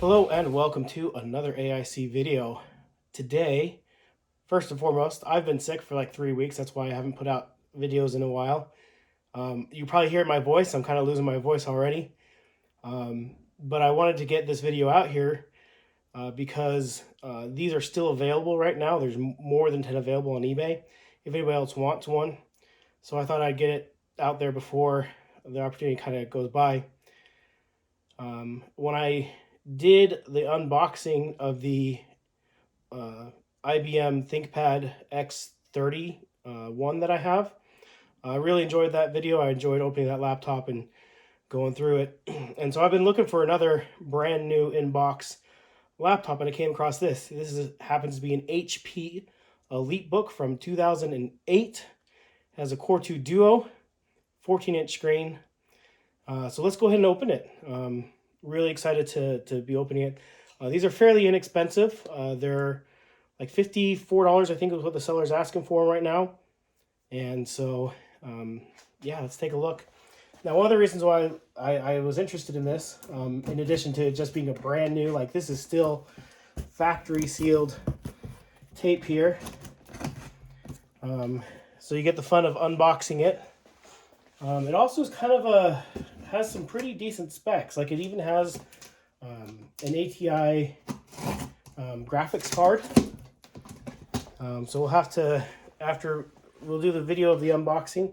Hello and welcome to another AIC video. Today, first and foremost, I've been sick for like 3 weeks. That's why I haven't put out videos in a while. You probably hear my voice. I'm kind of losing my voice already. But I wanted to get this video out here because these are still available right now. There's more than 10 available on eBay if anybody else wants one. So I thought I'd get it out there before the opportunity kind of goes by. When I did the unboxing of the IBM ThinkPad X30 one that I have, I really enjoyed that video. I enjoyed opening that laptop and going through it. And so I've been looking for another brand new in-box laptop, and I came across this. Happens to be an HP Elitebook from 2008. It has a Core 2 Duo, 14-inch screen. So let's go ahead and open it. Really excited to be opening it. These are fairly inexpensive. They're like $54, I think is what the seller's asking for them right now. And so, yeah, let's take a look. Now, one of the reasons why I was interested in this, in addition to just being a brand new, like this is still factory sealed tape here. So you get the fun of unboxing it. It also is kind of has some pretty decent specs. Like it even has an ATI graphics card. So we'll have to, we'll do the video of the unboxing,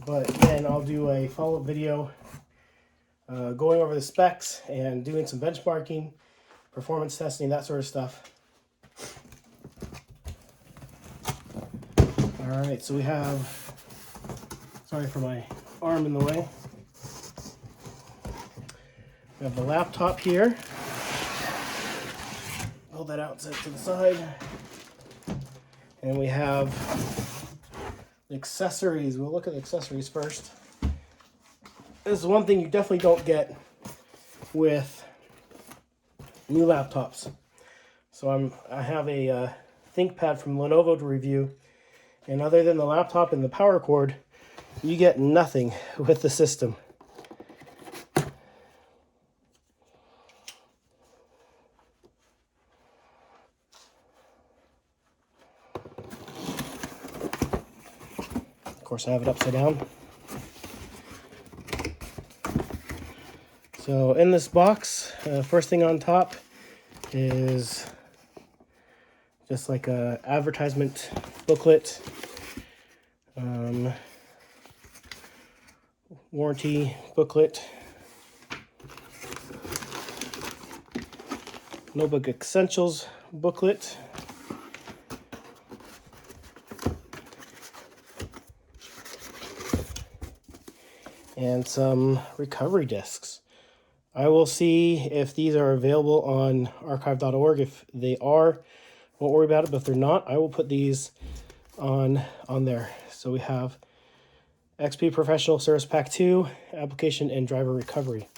but then I'll do a follow-up video going over the specs and doing some benchmarking, performance testing, that sort of stuff. All right, so we have, sorry for my arm in the way. We have the laptop here. Pull that out, set it to the side. And we have the accessories. We'll look at the accessories first. This is one thing you definitely don't get with new laptops. So I have a ThinkPad from Lenovo to review. And other than the laptop and the power cord, you get nothing with the system. Of course, I have it upside down. So in this box, first thing on top is just like a advertisement booklet, warranty booklet, Notebook Essentials booklet, and some recovery discs. I will see if these are available on archive.org. If they are, won't worry about it, but if they're not, I will put these on there. So we have XP Professional Service Pack 2, Application and Driver Recovery.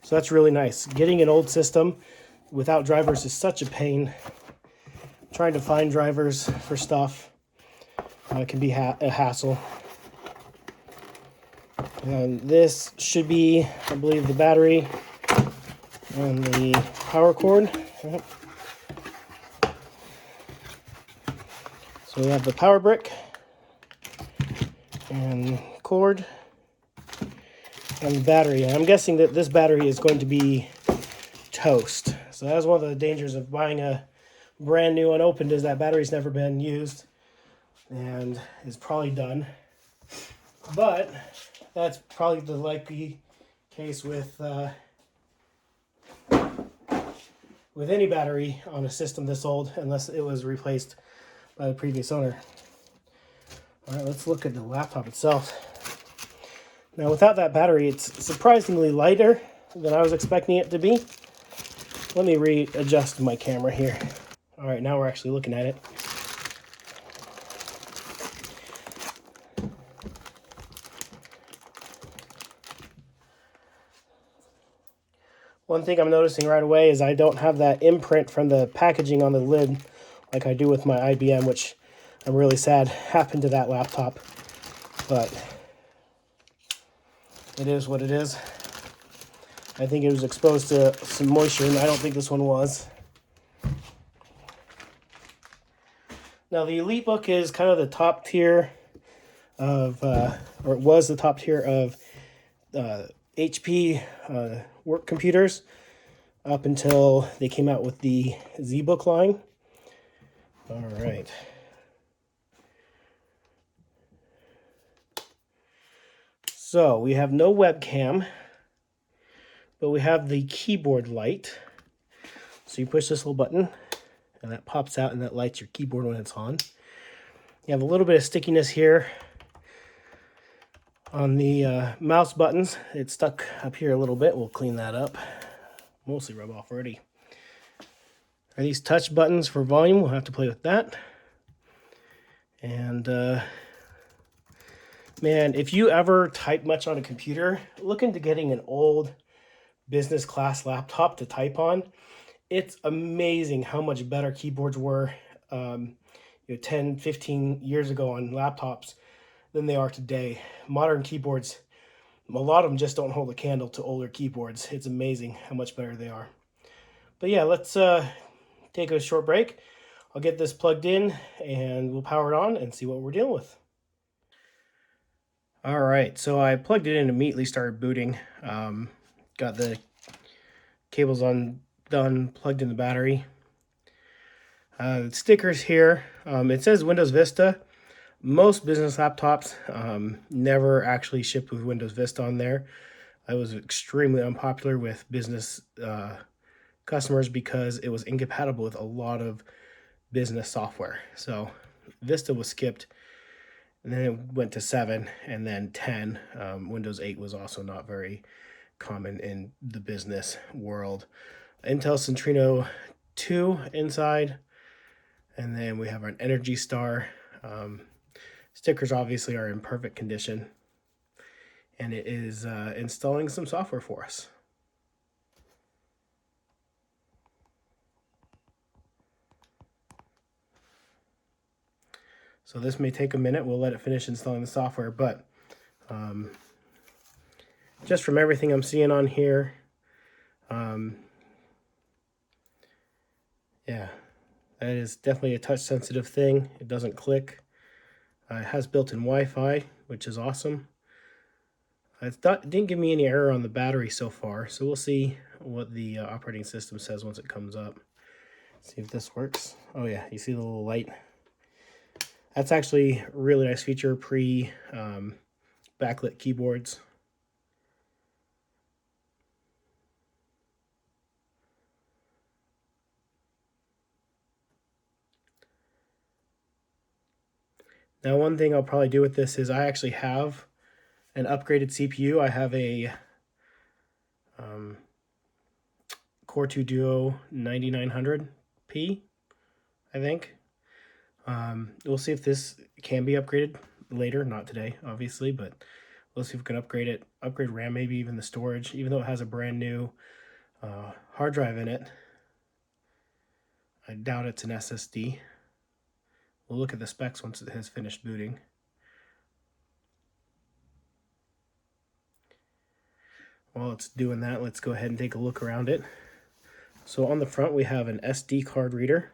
So that's really nice. Getting an old system without drivers is such a pain. Trying to find drivers for stuff can be a hassle. And this should be, I believe, the battery and the power cord. So we have the power brick and cord and the battery. And I'm guessing that this battery is going to be toast. So that's one of the dangers of buying a brand new unopened, is that battery's never been used and is probably done. But that's probably the likely case with any battery on a system this old, unless it was replaced by the previous owner. All right, let's look at the laptop itself. Now, without that battery, it's surprisingly lighter than I was expecting it to be. Let me readjust my camera here. All right, now we're actually looking at it. One thing I'm noticing right away is I don't have that imprint from the packaging on the lid like I do with my IBM, which I'm really sad happened to that laptop. But it is what it is. I think it was exposed to some moisture, and I don't think this one was. Now, the Elitebook is kind of the top tier of, or it was the top tier of HP work computers up until they came out with the ZBook line. All right. So we have no webcam, but we have the keyboard light. So you push this little button, and that pops out, and that lights your keyboard when it's on. You have a little bit of stickiness here on the mouse buttons. It's stuck up here a little bit. We'll clean that up. Mostly rub off already. Are these touch buttons for volume? We'll have to play with that. And man, if you ever type much on a computer, look into getting an old business class laptop to type on. It's amazing how much better keyboards were 10, 15 years ago on laptops than they are today. Modern keyboards, a lot of them just don't hold a candle to older keyboards. It's amazing how much better they are. But yeah, let's take a short break. I'll get this plugged in and we'll power it on and see what we're dealing with. All right, so I plugged it in and immediately started booting. Got the cables done, plugged in the battery. Stickers here. It says Windows Vista. Most business laptops never actually ship with Windows Vista on there. I was extremely unpopular with business customers because it was incompatible with a lot of business software. So Vista was skipped, and then it went to 7 and then 10. Windows 8 was also not very common in the business world. Intel Centrino 2 inside, and then we have our Energy Star. Stickers obviously are in perfect condition, and it is installing some software for us. So this may take a minute. We'll let it finish installing the software, but just from everything I'm seeing on here, yeah, that is definitely a touch-sensitive thing. It doesn't click. It has built-in Wi-Fi, which is awesome. It didn't give me any error on the battery so far, so we'll see what the operating system says once it comes up. See if this works. Oh yeah, you see the little light? That's actually a really nice feature backlit keyboards. Now, one thing I'll probably do with this is I actually have an upgraded CPU. I have a Core 2 Duo 9900P, I think. We'll see if this can be upgraded later, not today, obviously, but we'll see if we can upgrade it, upgrade RAM, maybe even the storage, even though it has a brand new hard drive in it. I doubt it's an SSD. We'll look at the specs once it has finished booting. While it's doing that, let's go ahead and take a look around it. So on the front, we have an SD card reader.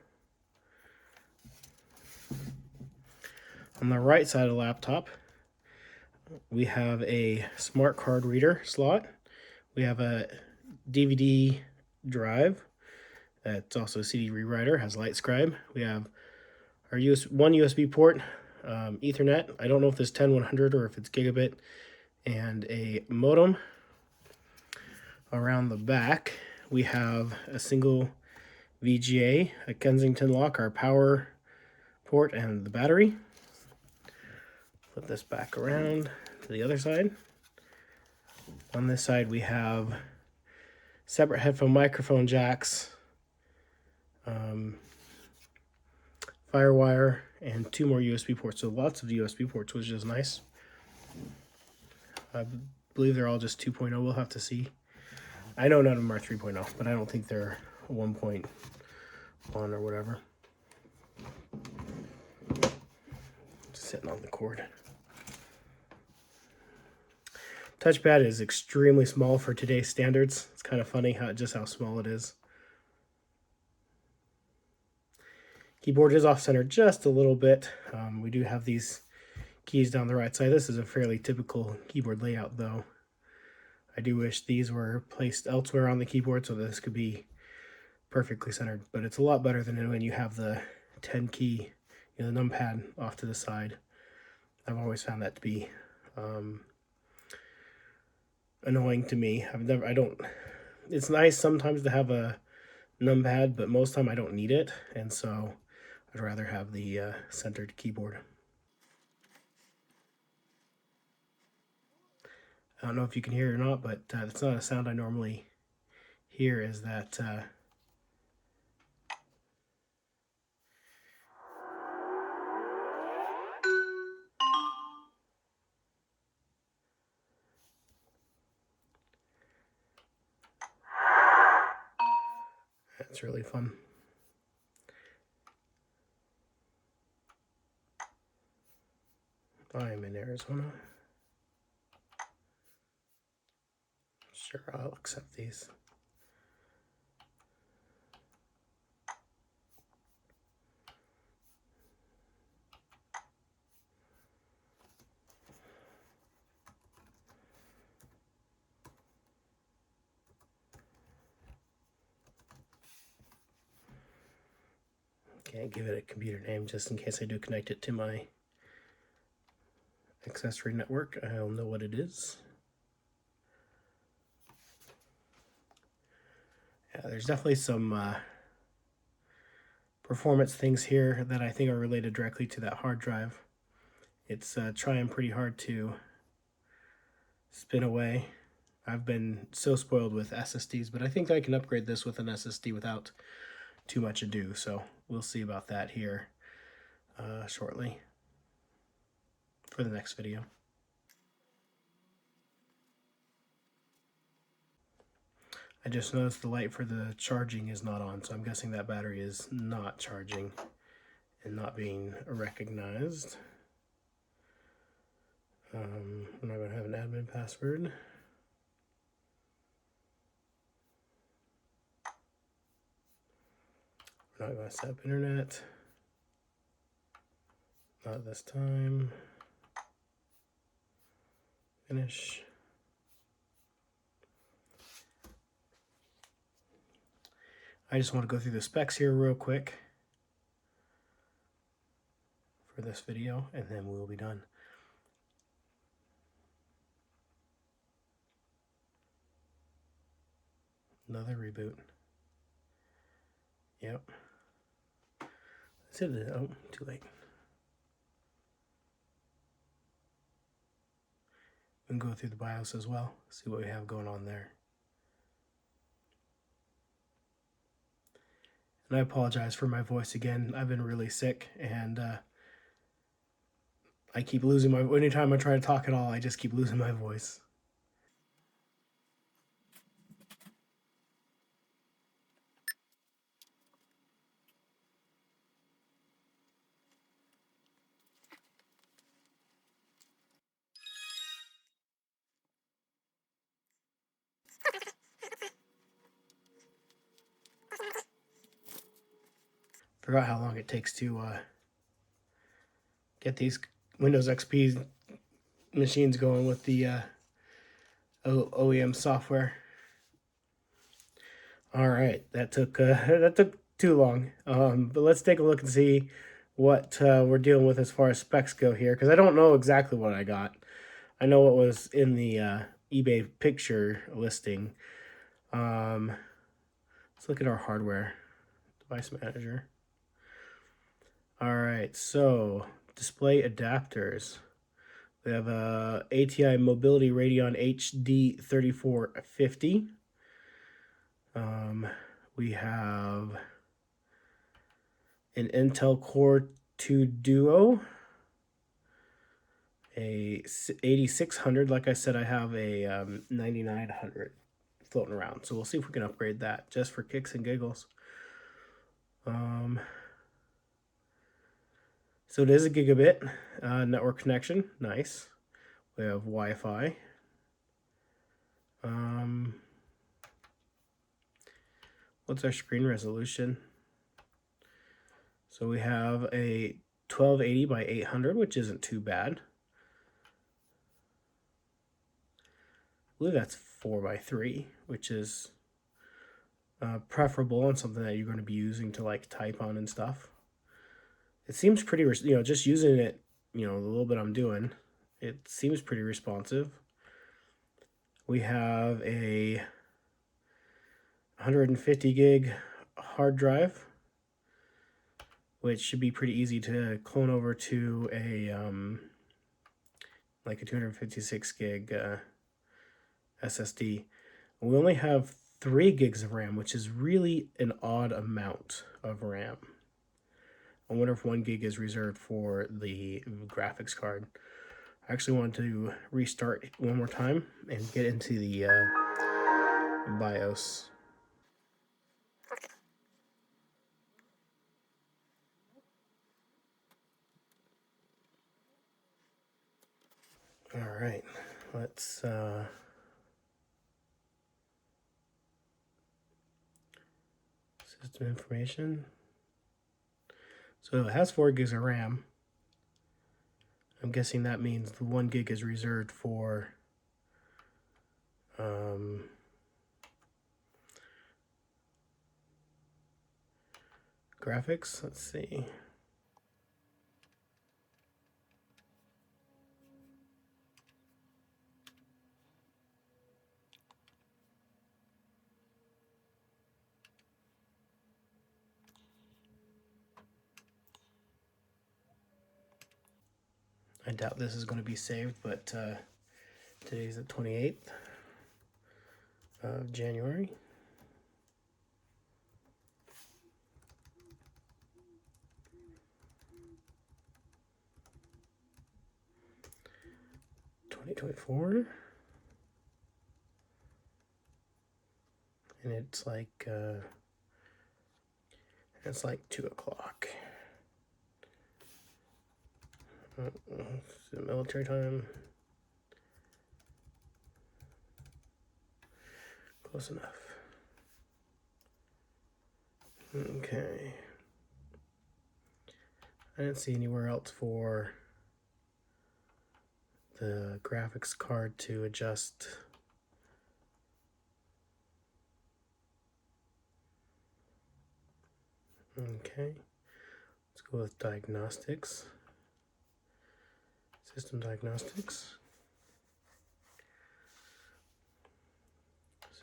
On the right side of the laptop, we have a smart card reader slot. We have a DVD drive. It's also a CD rewriter, has light scribe. We have our one USB port, Ethernet. I don't know if this 10100 or if it's gigabit, and a modem. Around the back, we have a single VGA, a Kensington lock, our power port, and the battery. Flip this back around to the other side. On this side, we have separate headphone microphone jacks, Firewire, and 2 more USB ports. So lots of USB ports, which is nice. I believe they're all just 2.0. We'll have to see. I know none of them are 3.0, but I don't think they're 1.1 or whatever. Just sitting on the cord. Touchpad is extremely small for today's standards. It's kind of funny just how small it is. Keyboard is off-center just a little bit. We do have these keys down the right side. This is a fairly typical keyboard layout, though. I do wish these were placed elsewhere on the keyboard so this could be perfectly centered, but it's a lot better than when you have the 10 key, the numpad off to the side. I've always found that to be annoying to me. It's nice sometimes to have a numpad, but most of the time I don't need it, and so I'd rather have the centered keyboard. I don't know if you can hear it or not, but it's not a sound I normally hear, is that that's really fun. I'm in Arizona. Sure, I'll accept these. Can't give it a computer name just in case I do connect it to my accessory network. I'll know what it is. Yeah, there's definitely some performance things here that I think are related directly to that hard drive. It's trying pretty hard to spin away. I've been so spoiled with SSDs, but I think I can upgrade this with an SSD without too much ado, so we'll see about that here shortly for the next video. I just noticed the light for the charging is not on, so I'm guessing that battery is not charging and not being recognized. I'm not going to have an admin password. We're not going to set up internet. Not this time. Finish. I just want to go through the specs here real quick for this video, and then we will be done. Another reboot. Yep. That's it. Oh, too late. We can go through the BIOS as well, see what we have going on there. And I apologize for my voice again. I've been really sick, and I keep losing my... Anytime I try to talk at all, I just keep losing my voice. Forgot how long it takes to get these Windows XP machines going with the OEM software. All right, that took too long. But let's take a look and see what we're dealing with as far as specs go here, because I don't know exactly what I got. I know what was in the eBay picture listing. Let's look at our hardware device manager. All right, so display adapters. We have a ATI Mobility Radeon HD 3450. We have an Intel Core 2 Duo, a 8600. Like I said, I have a 9900 floating around, so we'll see if we can upgrade that just for kicks and giggles. So it is a gigabit network connection. Nice. We have Wi-Fi. What's our screen resolution? So we have a 1280 by 800, which isn't too bad. I believe that's 4 by 3, which is preferable and something that you're going to be using to like type on and stuff. It seems pretty, just using it, the little bit I'm doing, it seems pretty responsive. We have a 150 gig hard drive, which should be pretty easy to clone over to a like a 256 gig SSD. We only have 3 gigs of RAM, which is really an odd amount of RAM. I wonder if 1 gig is reserved for the graphics card. I actually want to restart one more time and get into the BIOS. All right, let's system information. So it has 4 gigs of RAM. I'm guessing that means the 1 gig is reserved for graphics. Let's see. I doubt this is going to be saved, but today's the 28th of January. $2024, and it's like 2 o'clock. Military time. Close enough. Okay. I didn't see anywhere else for the graphics card to adjust. Okay. Let's go with diagnostics. System diagnostics.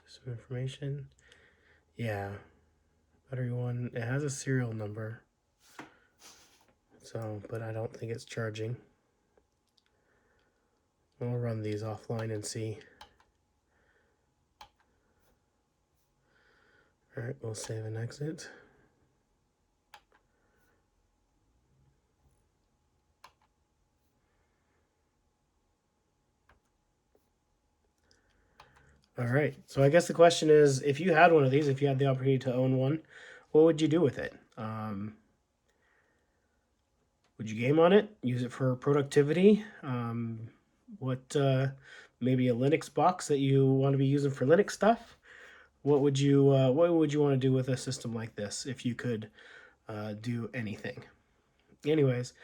System information. Yeah. Battery 1. It has a serial number. So, but I don't think it's charging. We'll run these offline and see. All right, we'll save and exit. All right, so I guess the question is, if you had one of these, if you had the opportunity to own one, what would you do with it? Would you game on it? Use it for productivity? Maybe a Linux box that you want to be using for Linux stuff? What would you want to do with a system like this if you could do anything? Anyways,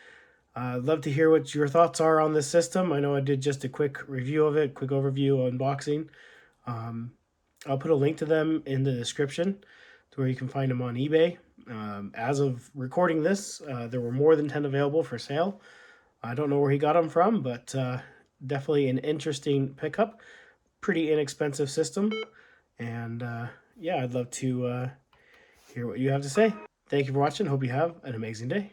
I'd love to hear what your thoughts are on this system. I know I did just a quick review of it, quick overview, unboxing. I'll put a link to them in the description to where you can find them on eBay. As of recording this, there were more than 10 available for sale. I don't know where he got them from, but definitely an interesting pickup. Pretty inexpensive system. And yeah, I'd love to hear what you have to say. Thank you for watching. Hope you have an amazing day.